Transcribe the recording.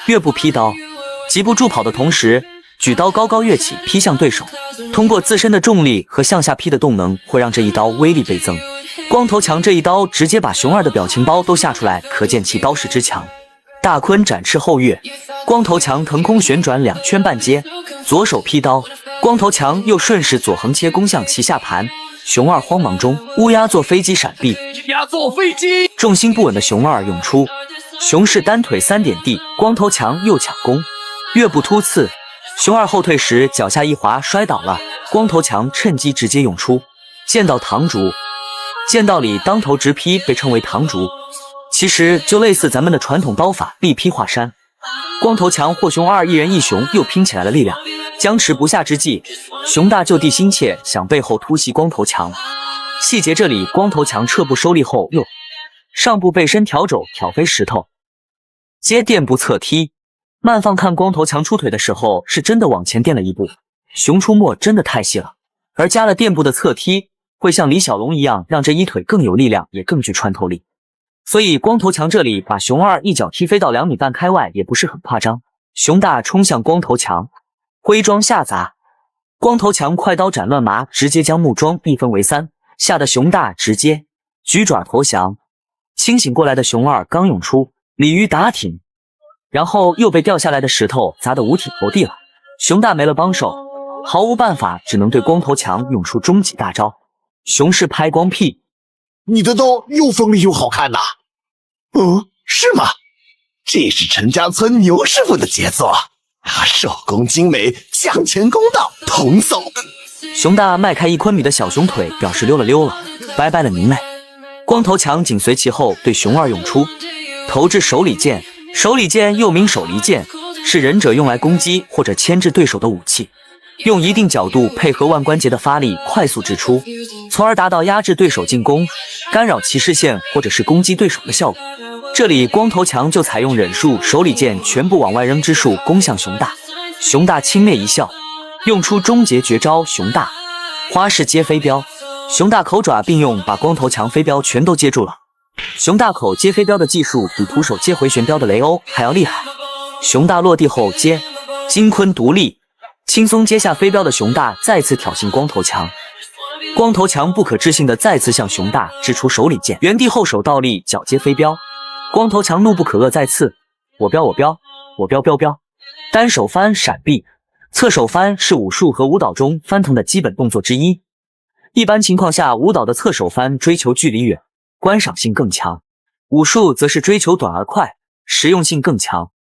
越步劈刀，疾步助跑的同时，举刀高高跃起劈向对手。通过自身的重力和向下劈的动能，会让这一刀威力倍增。光头强这一刀直接把熊二的表情包都吓出来，可见其刀势之强。大鲲展翅后跃，光头强腾空旋转2圈半接，左手劈刀，光头强又顺势左横切攻向其下盘。熊二慌忙中，乌鸦坐飞机闪避，重心不稳的熊二涌出，熊氏单腿3点地，光头强又抢攻，越步突刺，熊二后退时脚下一滑摔倒了，光头强趁机直接涌出，剑道唐竹，剑道里当头直劈被称为唐竹，其实就类似咱们的传统刀法力劈华山。光头强或熊二一人一熊又拼起来了力量，僵持不下之际，熊大就地心切，想背后突袭光头强。细节这里，光头强撤步收力后又上步背身挑肘挑飞石头，接垫步侧踢。慢放看光头强出腿的时候，是真的往前垫了一步，熊出没真的太细了。而加了垫步的侧踢，会像李小龙一样，让这一腿更有力量，也更具穿透力。所以光头强这里把熊二一脚踢飞到2米半开外，也不是很夸张。熊大冲向光头强，挥桩下砸，光头强快刀斩乱麻，直接将木桩一分为3，吓得熊大直接举爪投降。清醒过来的熊二刚涌出，鲤鱼打挺，然后又被掉下来的石头砸得五体投地了。熊大没了帮手，毫无办法，只能对光头强用出终极大招熊氏拍光屁。你的刀又锋利又好看呐！是吗？这是陈家村牛师傅的杰作啊！手工精美，抢钱公道，童叟。熊大迈开1昆米的小熊腿，表示溜了，拜拜了您嘞。光头强紧随其后，对熊二涌出，投掷手里剑。手里剑又名手离剑，是忍者用来攻击或者牵制对手的武器，用一定角度配合腕关节的发力，快速掷出，从而达到压制对手进攻、干扰其视线或者是攻击对手的效果。这里光头强就采用忍术手里剑全部往外扔之术攻向熊大。熊大轻蔑一笑，用出终结绝招熊大花式接飞镖。熊大口爪并用，把光头强飞镖全都接住了。熊大口接飞镖的技术比徒手接回旋镖的雷欧还要厉害。熊大落地后接金坤独立，轻松接下飞镖的熊大再次挑衅光头强。光头强不可置信的再次向熊大掷出手里剑，原地后手倒立脚接飞镖。光头强怒不可遏，再次我镖，单手翻闪避。侧手翻是武术和舞蹈中翻腾的基本动作之一。一般情况下，舞蹈的侧手翻追求距离远，观赏性更强；武术则是追求短而快，实用性更强。